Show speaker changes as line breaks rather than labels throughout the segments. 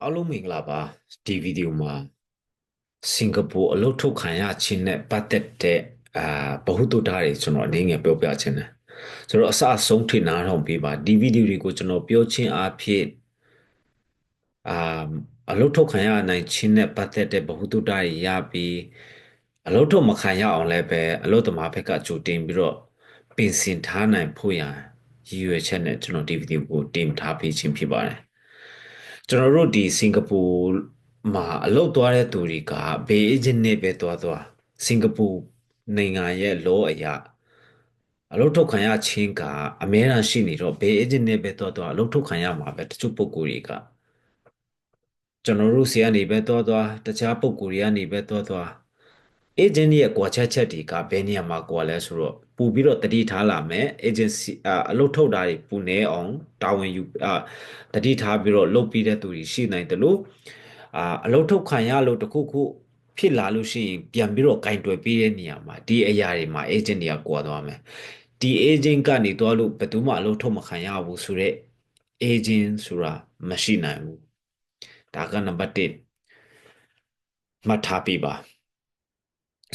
အားလုံးမင်္ဂလာပါဒီဗီဒီယိုမှာစင်ကာပူအလုပ်ထုတ်ခံရခြင်းနဲ့ပတ်သက်တဲ့ဗဟုသုတတွေကျွန်တော်အနေငယ်ပြောပြခြင်းတယ်ဆိုတော့အစအဆုံးထိနားထောင်ပေးပါဒီဗီဒီယိုတွေကိုကျွန်တော်ပြောခြင်းအဖြစ်အာအလုပ်ထုတ်ခံရနိုင်ခြင်းနဲ့ပတ်သက်တဲ့ဗဟုသုတတွေရပြီးအလုပ်ထုတ်မခံရအောင်လည်းပဲအလုပ်သမားဘက်ကကြိုတင်ပြီးတော့ပြင်ဆင်ထားနိုင်ဖို့ရန်ရည်ရွယ်ချက်နဲ့ကျွန်တော်ဒီဗီဒီယိုကိုတင်ထားပေးခြင်းဖြစ်ပါတယ်ကျွန်တော်တို့ဒီစင်ကာပူမှာအလုပ်သွားတဲ့သူတွေကဘေးအေဂျင့်နဲ့ပဲသွားစင်ကာပူနိုင်ငံရဲ့ law အရအလုပ်ထုတ်ခံရခြင်းကအများအားရှိနေတော့ဘေးအေဂျင့်နဲ့ပဲသွားအလုပ်ထုတ်ခံရမှာပဲတချို့ပုဂ္ဂိုလ်တွေကကျွန်တော်တို့ဆီကနေပဲသွားတခြားပုဂ္ဂိုလ်တွေကနေပဲသွားအေဂျင့်ရဲ့ကွာချက်တွေကဘယ်နေရာမှာကွာလဲဆိုတော့ပူပြီးတော့တတိထားလာမယ်အေဂျင်စီအလုပ်ထုတ်တာတွေပူနေအောင်တာဝန်ယူတတိထားပြီးတော့လုပ်ပြီးတဲ့သူတွေရှိနိုင်တယ်လို့အလုပ်ထုတ်ခံရလို့တခုခုဖြစ်လာလို့ရှိရင်ပြန်ပြီးတော့ကင်တွယ်ပေးတဲ့နေရာမှာဒီအရာတွေမှာအေဂျင့်တွေကကွာသွားမယ်ဒီအေဂျင့်ကနေသွားလို့ဘယ်သူမှအလုပ်ထုတ်မခံရဘူးဆိုတော့အေဂျင့်ဆိုတာမရှိနိုင်ဘူးဒါကနံပါတ်1မှတ်ထားပြီးပါ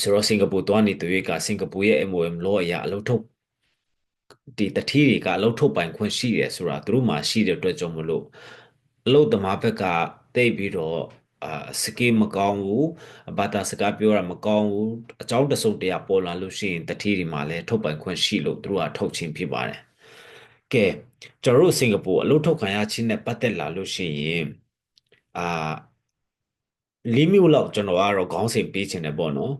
ဆိုတော့စင်ကာပူသွားနေသူတွေကစင်ကာပူရဲ့ MOM law အရအလုပ်ထုတ်ဒီတတိတွေကအလုပ်ထုတ်ပိုင်ခွင့်ရှိတယ်ဆိုတာသူတို့မှရှိတဲ့အတွက်ကြောင့်မလို့အလုပ်သမားဘက်ကတိတ်ပြီးတော့စကေးမကောင်းဘူးဘာသာစကားပြောတာမကောင်းဘူးအကြောင်းတစုံတရာပေါ်လာလို့ရှိရင်တတိတွေမှာလည်းထုတ်ပိုင်ခွင့်ရှိလို့သူတို့ကထုတ်ခြင်းဖြစ်ပါတယ်ကဲကျွန်တော်တို့စင်ကာပူအလုပ်ထုတ်ခံရခြင်းနဲ့ပတ်သက်လာလို့ရှိရင်အာ၄မျိုးလောက်ကျွန်တော်ကတော့ခေါင်းစဉ်ပေးခြင်းတယ်ပေါ့နော်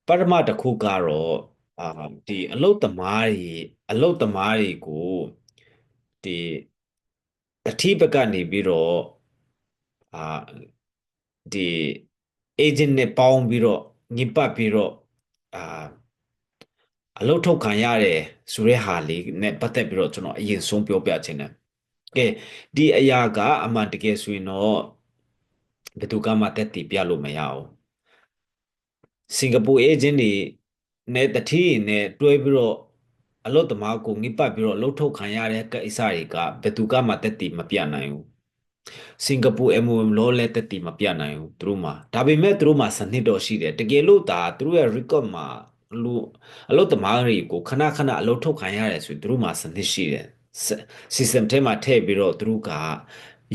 ပထမတစ်ခုကတော့အာဒီအလုတ်သမားတွေကိုဒီတတိဘက်ကနေပြီးတော့အာဒီ agent နဲ့ပေါင်းပြီးတော့ညစ်ပတ်ပြီးတော့အာအလုတ်ထုတ်ခံရတယ်ဆိုတဲ့ဟာလေးနဲ့ပတ်သက်ပြီးတော့ကျွန်တော်အရင်ဆုံးပြောပြချင်တယ်ကဲဒီအရာကအမှန်တကယ်ဆိုရင်တော့ဘယ်သူကမှတက်တည်ပြလို့မရအောင်စင်ကာပူအေဂျင့်တွေနဲ့တတိနဲ့တွဲပြီးတော့အလုပ်သမားကိုငိပတ်ပြီးတော့လှုပ်ထုတ်ခံရတဲ့ကိစ္စတွေကဘယ်သူကမှတက်တည်မပြနိုင်ဘူးစင်ကာပူ MOM law လည်းတက်တည်မပြနိုင်ဘူးသူတို့မှာဒါပေမဲ့သူတို့မှာစနစ်တော့ရှိတယ်တကယ်လို့ဒါသူတို့ရဲ့ record မှာလူအလုပ်သမားတွေကိုခဏအလုပ်ထုတ်ခံရတယ်ဆိုရင်သူတို့မှာစနစ်ရှိတယ် system ထဲမှာထည့်ပြီးတော့သူတို့က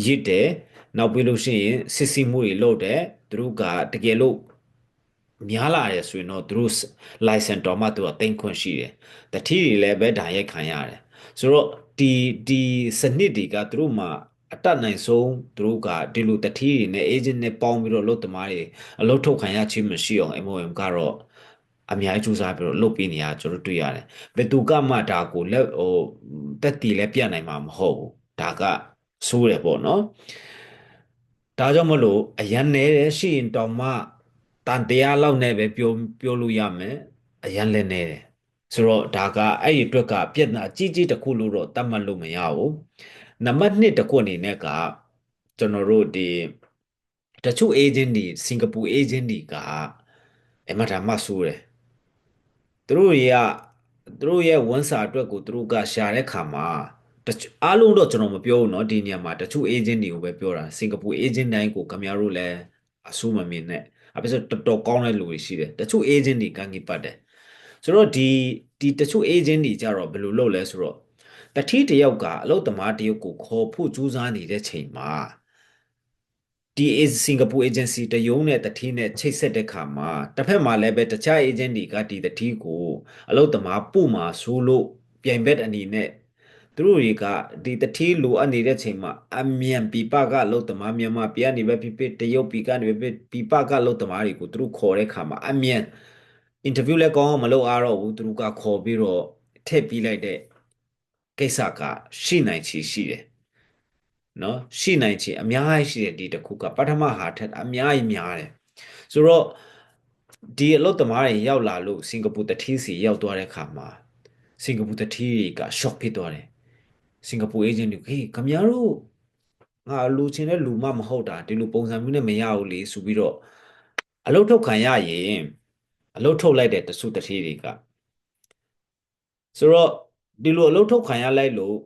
ရစ်တယ်နောက်ပြီးလို့ရှိရင်စစ်ဆေးမှုတွေလုပ်တယ်သူတို့ကတကယ်လို့များလာတယ်ဆိုရင်တော့သူတို့ license တော်မှသူကတင်ခွင့်ရှိတယ်တတိတွေလည်းပဲဓာတ်ရိုက်ခံရတယ်ဆိုတော့ဒီစနစ်တွေကသူတို့မှာအတတ်နိုင်ဆုံးသူတို့ကဒီလိုတတိတွေနဲ့ agent နဲ့ပေါင်းပြီးတော့လုပ်သမားတွေအလုပ်ထုတ်ခံရခြင်းမရှိအောင် MOM ကတော့အများကြီးစူးစမ်းပြီးတော့လုပ်ပေးနေရကျွန်တော်တွေ့ရတယ်ဘယ်သူကမှဒါကိုလက်တက်တီလည်းပြနိုင်မှာမဟုတ်ဘူးဒါကဆိုးတယ်ပေါ့နော်ဒါကြောင့်မလို့အရန်နေတဲ့ရှိရင်တောင်မှတန်တရားလောက်နဲ့ပဲပြောလို့ရမယ်အရန်လည်းနေတယ်ဆိုတော့ဒါကအဲ့ဒီအတွက်ကပြဿနာကြီးကြီးတစ်ခုလို့တော့တတ်မှတ်လို့မရဘူးနံပါတ်2တစ်ခုအနေနဲ့ကကျွန်တော်တို့ဒီတချို့ agent တွေစင်ကာပူ agent တွေကအမတားမှဆိုးတယ်သူတို့တွေကသူတို့ရဲ့ဝန်စာအတွက်ကိုသူတို့ကရှာတဲ့ခါမှာအားလုံးတော့ကျွန်တော်မပြောဘူးเนาะဒီနေရာမှာတချို့ agent တွေကိုပဲပြောတာစင်ကာပူ agent တိုင်းကိုခင်ဗျားတို့လည်းအဆူမမြင်နဲ့အပိဆိုတော်တော်ကောင်းတဲ့လူတွေရှိတယ်တချို့ agent တွေကငိပတ်တယ်ဆိုတော့ဒီတချို့ agent တွေကြတော့ဘယ်လိုလုပ်လဲဆိုတော့တတိတယောက်ကအလုပ်သမားတယောက်ကိုခေါ်ဖို့ကြိုးစားနေတဲ့ချိန်မှာဒီစင်ကာပူ agency တရုံးနဲ့တတိနဲ့ချိတ်ဆက်တဲ့ခါမှာတစ်ဖက်မှာလည်းပဲတခြား agent တွေကဒီတတိကိုအလုပ်သမားပို့မှာဆိုလို့ပြိုင်ဘက်အနေနဲ့သူတို့တွေကဒီတတိလိုအပ်နေတဲ့ချိန်မှာအမြန်ပြပကအလုပ်သမားမြန်မာပြည်ကနေပဲဖြစ်ဖြစ်တရုတ်ပြည်ကနေပဲပြပကအလုပ်သမားတွေကိုသူတို့ခေါ်တဲ့ခါမှာအမြန် interview လည်းကောင်းအောင်မလုပ်အားတော့ဘူးသူတို့ကခေါ်ပြီးတော့ထည့်ပြီးလိုက်တဲ့ကိစ္စကရှိနိုင်ချေရှိတယ်နော်ရှိနိုင်ချေအများကြီးရှိတယ်ဒီတစ်ခုကပထမဟာထက်အများကြီးများတယ်ဆိုတော့ဒီအလုပ်သမားတွေရောက်လာလို့စင်ကာပူတတိစီရောက်သွားတဲ့ခါမှာစင်ကာပူတတိတွေက shock ဖြစ်သွားတယ်စင်ကာပူ agent တွေဟေးခင်ဗျားတို့ငါလူချင်းတဲ့လူမမဟုတ်တာဒီလိုပုံစံမျိုးနဲ့မရဘူးလေဆိုပြီးတော့အလုပ်ထုတ်ခံရရင်အလုပ်ထုတ်လိုက်တဲ့တစုတတိတွေကဆိုတော့ဒီလိုအလုပ်ထုတ်ခံရလိုက်လို့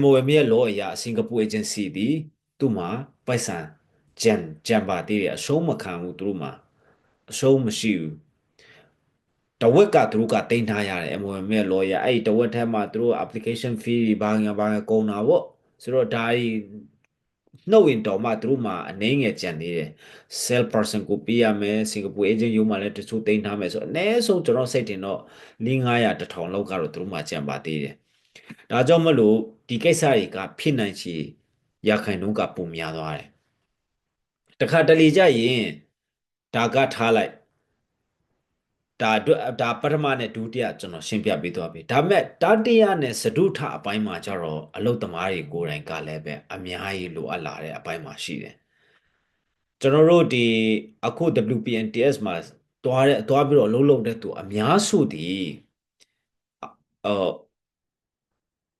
MOM ရဲ့ law အရစင်ကာပူ agency သည် သူ့မှာပိုက်ဆံကြံပါသေးတယ်အရှုံးမခံဘူးသူတို့မှာအရှုံးမရှိဘူးတဝက်ကသူတို့ကတင်ထားရတယ် MOM ရဲ့ lawyer အဲ့ဒီတဝက်ထဲမှာသူတို့ application fee တွေဘာညာကုန်တာပေါ့ဆိုတော့ဒါကြီးနှုတ်ရင်တော်မှသူတို့မှာအနှဲငယ်ကြံသေးတယ် sell person ကိုပေးရမယ်စင်ကာပူ agent ရုံးမှာလည်းတချို့တင်ထားမယ်ဆိုတော့အနည်းဆုံးကျွန်တော်စိတ်တင်တော့400 1000လောက်ကတော့သူတို့မှာကြံပါသေးတယ်ဒါကြောင့်မလို့ဒီကိစ္စတွေကဖြစ်နိုင်ချေရာခိုင်နှုန်းကပုံများသွားတယ်တခါတလေကြရင်ဒါကထားလိုက်ဒါအတွက်ဒါပထမနဲ့ဒုတိယကျွန်တော်ရှင်းပြပေးသွားပြီဒါပေမဲ့တတိယနဲ့စတုထအပိုင်းမှာကျတော့အလုတ်သမားတွေကိုယ်တိုင်ကလည်းပဲအများကြီးလိုအပ်လာတဲ့အပိုင်းမှာရှိတယ်ကျွန်တော်တို့ဒီအခု WPNTS မှာတွားပြီးတော့အလုပ်လုပ်တဲ့သူအများစုဒီအော်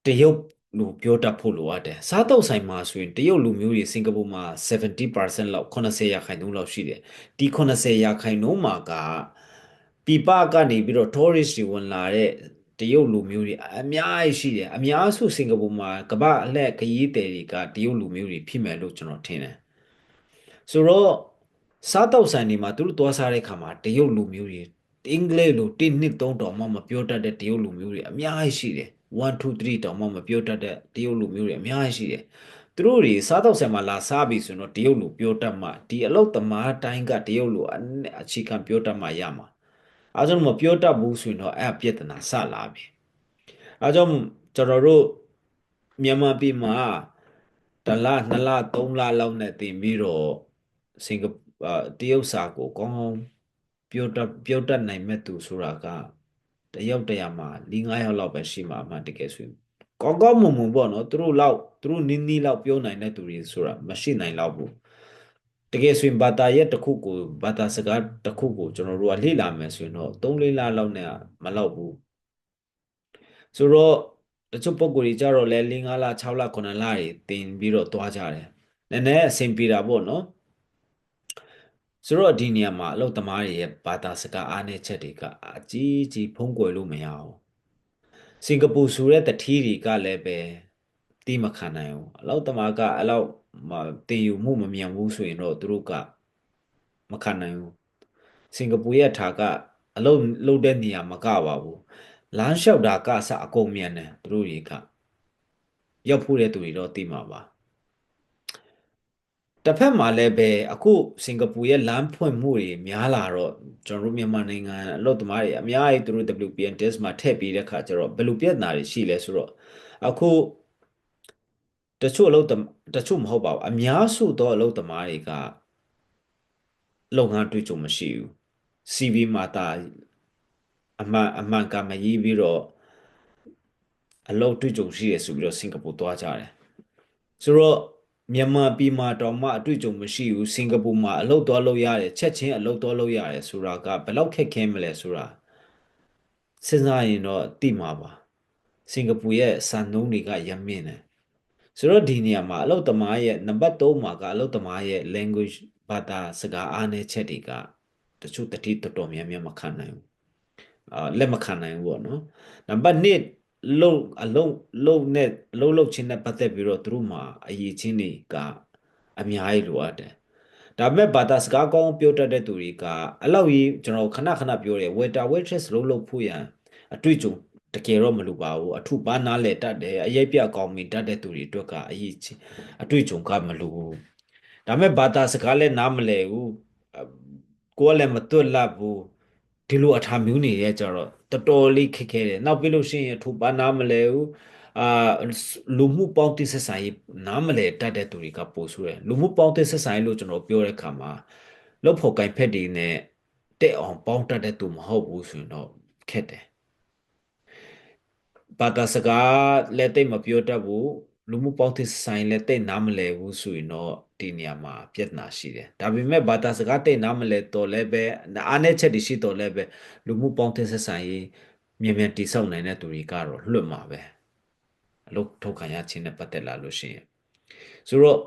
တရုတ်လူပြောတတ်ဖို့လိုအပ်တယ်စားတောက်ဆိုင်မှာဆိုရင်တရုတ်လူမျိုးတွေစင်ကာပူမှာ70%လောက်80ရာခိုင်နှုန်းလောက်ရှိတယ်ဒီ80ရာခိုင်နှုန်းမှာကပြည်ပကနေပြီးတော့ tourist တွေဝင်လာတဲ့တရုတ်လူမျိုးတွေအများကြီးရှိတယ်အများစုစင်ကာပူမှာကမ္ဘာအလှည့်ခရီးသည်တွေကတရုတ်လူမျိုးတွေဖြစ်မယ်လို့ကျွန်တော်ထင်တယ်ဆိုတော့စားတောက်ဆိုင်တွေမှာသူတို့သွားစားတဲ့ခါမှာတရုတ်လူမျိုးတွေအင်္ဂလိပ်လို1 2 3တောင်မှမပြောတတ်တဲ့တရုတ်လူမျိုးတွေအများကြီးရှိတယ်1 2 3တောင်မှမပြောတတ်တဲ့တရုတ်လူမျိုးတွေအများကြီးရှိတယ်သူတို့တွေစားတောက်ဆိုင်မှာလာစားပြီဆိုတော့တရုတ်လူပြောတတ်မှဒီအလောက်သမားတိုင်းကတရုတ်လူအခြေခံပြောတတ်မှရမှာအဲဒါကြောင့်မပြောတတ်ဘူးဆိုရင်တော့အဲ့အပြဿနာစလာပြီအဲဒါကြောင့်ကျွန်တော်တို့မြန်မာပြည်မှာတစ်လနှစ်လသုံးလလောက်နဲ့တင်ပြီးတော့စင်ကာတရုတ်စာကိုကောင်းကောင်းပြောတတ်နိုင်မဲ့သူဆိုတာကတယောက်တရာမှာ4-5ယောက်လောက်ပဲရှိမှာအမှန်တကယ်ဆိုရင်ကောင်းကောင်းမွန်မွန်ပေါ့နော်သူတို့နီးလောက်ပြောနိုင်တဲ့သူတွေဆိုတာမရှိနိုင်တော့ဘူးတကယ်ဆိုရင်ဘာသာရပ်တစ်ခုကိုဘာသာစကားတစ်ခုကိုကျွန်တော်တို့ကလေ့လာမယ်ဆိုရင်တော့3-4လလောက်နဲ့မလောက်ဘူးဆိုတော့တချို့ပုံကိုယ်ကြီးကြတော့လဲ4-5လ6လ9လတွေတင်ပြီးတော့တွားကြတယ်နည်းနည်းအဆင်ပြေတာပေါ့နော်ဆိုတော့ဒီနေရာမှာအလုပ်သမားတွေရဲ့ဘာသာစကားအားနည်းချက်တွေကအကြီးကြီးဖုံးကွယ်လို့မရအောင်စင်ကာပူဆိုတဲ့တထီးတွေကလည်းပဲတိမခံနိုင်ဘူးအလုပ်သမားကအဲ့လောက်တင်ယူမှုမမြန်ဘူးဆိုရင်တော့သူတို့ကမခံနိုင်ဘူးစင်ကာပူရဲ့ထာကအလုပ်လုပ်တဲ့နေရာမကပါဘူးလမ်းလျှောက်တာကအစအကုန်မြန်တယ်သူတို့တွေကရောက်ဖို့တဲ့သူတွေတော့သိမှာပါတစ်ဖက်မှာလည်းပဲအခုစင်ကာပူရဲ့လမ်းဖွင့်မှုတွေများလာတော့ကျွန်တော်တို့မြန်မာနိုင်ငံအလုပ်သမားတွေအများကြီးသူတို့ WPN test မှာထည့်ပြီးတဲ့ခါကျတော့ဘယ်လိုပြဿနာတွေရှိလဲဆိုတော့အခုတချို့တချို့မဟုတ်ပါဘူးအများစုသောအလုပ်သမားတွေကလုပ်ငန်းတွေ့ကြုံမရှိဘူး CV မှာတာအမှန်ကမရေးပြီးတော့အလုပ်တွေ့ကြုံရှိရဆိုပြီးတော့စင်ကာပူသွားကြတယ်ဆိုတော့မြန်မာပြည်မှာတော့မှအတွေ့အကြုံမရှိဘူးစင်ကာပူမှာအလုပ်သွားလုပ်ရတယ်ချက်ချင်းအလုပ်သွားလုပ်ရတယ်ဆိုတာကဘယ်လောက်ခက်ခဲမလဲဆိုတာစဉ်းစားရင်တော့သိမှာပါစင်ကာပူရဲ့စံနှုန်းတွေကရမင်းတယ်ဆိုတော့ဒီနေရာမှာအလုပ်သမားရဲ့နံပါတ်3မှာကအလုပ်သမားရဲ့ language ဘာသာစကားအားနည်းချက်တွေကတချို့တတိတော်တော်များများမခံနိုင်ဘူးလက်မခံနိုင်ဘူးပေါ့နော်နံပါတ်2လုံအလုံလုံနဲ့လုံချင်းနဲ့ပတ်သက်ပြီးတော့သူတို့မှာအရေးချင်းတွေကအများကြီးလိုအပ်တယ်ဒါပေမဲ့ဘာသာစကားကောင်းပြောတတ်တဲ့သူတွေကအဲ့လောက်ကြီးကျွန်တော်ခဏခဏပြောတယ် waiter waitress လုပ်ဖို့ရန်အတွေ့အကြုံတကယ်တော့မလိုပါဘူးအထုပါနားလဲတတ်တယ်အရေးပြကောင်းပြီတတ်တဲ့သူတွေအတွက်ကအရေးချင်းအတွေ့အကြုံကမလိုဘူးဒါပေမဲ့ဘာသာစကားလည်းနားမလည်ဘူးကိုယ်ကလည်းမတွက်လပ်ဘူးဒီလိုအထာမျိုးနေရဲ့ကြတော့တော်တော်လေးခက်ခဲတယ်နောက်ပြီးလို့ရှိရင်အထုပါနားမလဲဘူးအာလူမှုပေါင်းတိဆက်ဆံရေးနားမလဲတတ်တဲ့သူတွေကပို့ဆိုးတယ်လူမှုပေါင်းတိဆက်ဆံရေးလို့ကျွန်တော်ပြောတဲ့အခါမှာလောက်ဖို့ကင်ဖက်တွေနဲ့တဲ့အောင်ပေါင်းတတ်တဲ့သူမဟုတ်ဘူးဆိုရင်တော့ခက်တယ်ဘာသာစကားလက်သိမ့်မပြောတတ်ဘူးလူမှုပေါင်းတိဆက်ဆံရေးလက်သိမ့်နားမလဲဘူးဆိုရင်တော့ဒီနေရာမှာပြဿနာရှိတယ်ဒါပေမဲ့ဘာသာစကားသိမ့်နားမလဲတော့လည်းပဲအားနည်းချက်တွေရှိတော့လည်းပဲလူမှုပေါင်းတိဆက်ဆံရေးမြန်မြန်တိဆောက်နိုင်တဲ့သူတွေကတော့လွတ်မှာပဲအလုပ်ထုတ်ခံရခြင်းနဲ့ပတ်သက်လာလို့ရှိရင်ဆိုတော့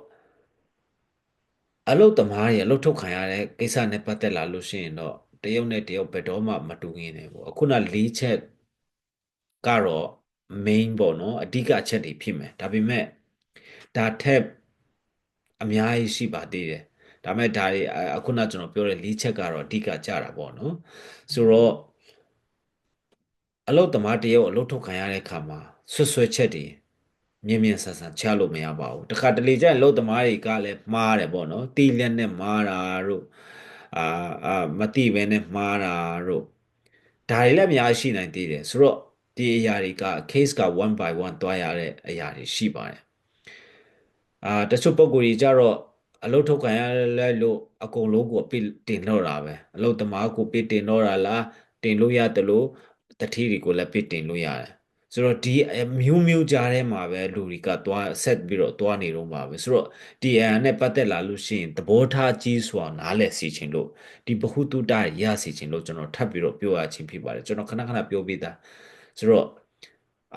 အလုပ်သမားတွေအလုပ်ထုတ်ခံရတဲ့ကိစ္စနဲ့ပတ်သက်လာလို့ရှိရင်တော့တရုတ်နဲ့တရုတ်ဘယ်တော့မှမတူငင်းတယ်ပေါ့အခုန၄ချက်ကတော့ main ပေါ့နော်အဓိကအချက်တွေဖြစ်မယ်ဒါပေမဲ့ဒါထက် အများကြီးရှိပါသေးတယ်ဒါမဲ့ဒါတွေအခုနကျွန်တော်ပြောတဲ့၄ချက်ကတော့အဓိကကြတာပေါ့နော်ဆိုတော့အလုတ်သမားတယောက်အလုတ်ထုတ်ခံရတဲ့အခါမှာဆွချက်တွေမြင်မြင်ဆန်ဆန်ချလို့မရပါဘူးတခါတလေကျရင်အလုတ်သမားတွေကလည်းမှားတယ်ပေါ့နော်တီးလက်နဲ့မှားတာတို့အာမတိပဲနဲ့မှားတာတို့ဒါတွေလည်းအများကြီးရှိနိုင်သေးတယ်ဆိုတော့ဒီအရာတွေက case က1 by 1တွားရတဲ့အရာတွေရှိပါတယ်တချို့ပုံကိုယ်ကြီးကြတော့အလုတ်ထုတ်ခံရလဲလို့အကုန်လုံးကိုအပြစ်တင်တော့တာပဲအလုတ်သမားကိုပြစ်တင်တော့တာလားတင်လို့ရတယ်လို့တတိတွေကိုလည်းပြစ်တင်လို့ရတယ်ဆိုတော့ဒီမျိုးမျိုးကြားထဲမှာပဲလူတွေကသွားဆက်ပြီးတော့သွားနေတော့မှာပဲဆိုတော့ဒီအရာနဲ့ပတ်သက်လာလို့ရှိရင်သဘောထားကြီးစွာနားလည်စီခြင်းလို့ဒီဗဟုသုတရစီခြင်းလို့ကျွန်တော်ထပ်ပြီးတော့ပြောရခြင်းဖြစ်ပါတယ်ကျွန်တော်ခဏခဏပြောပြတာဆိုတော့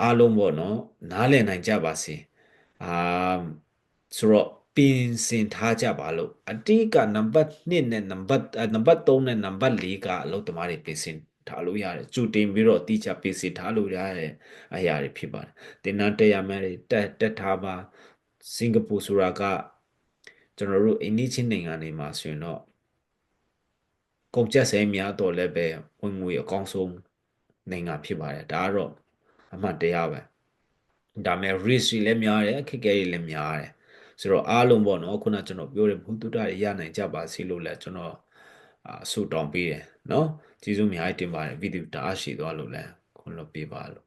အားလုံးပေါ့နော်နားလည်နိုင်ကြပါစေအာဆိုတော့ပြင်ဆင်ထားကြပါလို့အတိကနံပါတ်2နဲ့နံပါတ်3နဲ့နံပါတ်4ကအလုပ်သမားတွေပြင်ဆင်ထားလို့ရတယ်ကြိုတင်ပြီးတော့တိကျပြင်ဆင်ထားလို့ရတဲ့အရာတွေဖြစ်ပါတယ်တင်နန်းတက်ရမယ်တက်ထားပါစင်ကာပူဆိုတာကကျွန်တော်တို့အိန္ဒိချင်းနိုင်ငံတွေမှာဆိုရင်တော့ကုန်ကျစရိတ်များတော့လည်းပဲဝင်ငွေအကောင်းဆုံးနိုင်ငံဖြစ်ပါတယ်ဒါကတော့အမှန်တရားပဲဒါမဲ့ risk တွေလည်းများတယ်အခက်အခဲတွေလည်းများတယ်ဆိုတော့အားလုံးပေါ့နော်ခုနကျွန်တော်ပြောတဲ့ဘုဒ္ဓတာတွေရနိုင်ကြပါစေလို့လည်းကျွန်တော်ဆုတောင်းပေးတယ်နော်ကျေးဇူးအများကြီးတင်ပါတယ်ဗီဒီယိုတအားရှိသွားလို့လည်းခွင့်လွှတ်ပေးပါလို့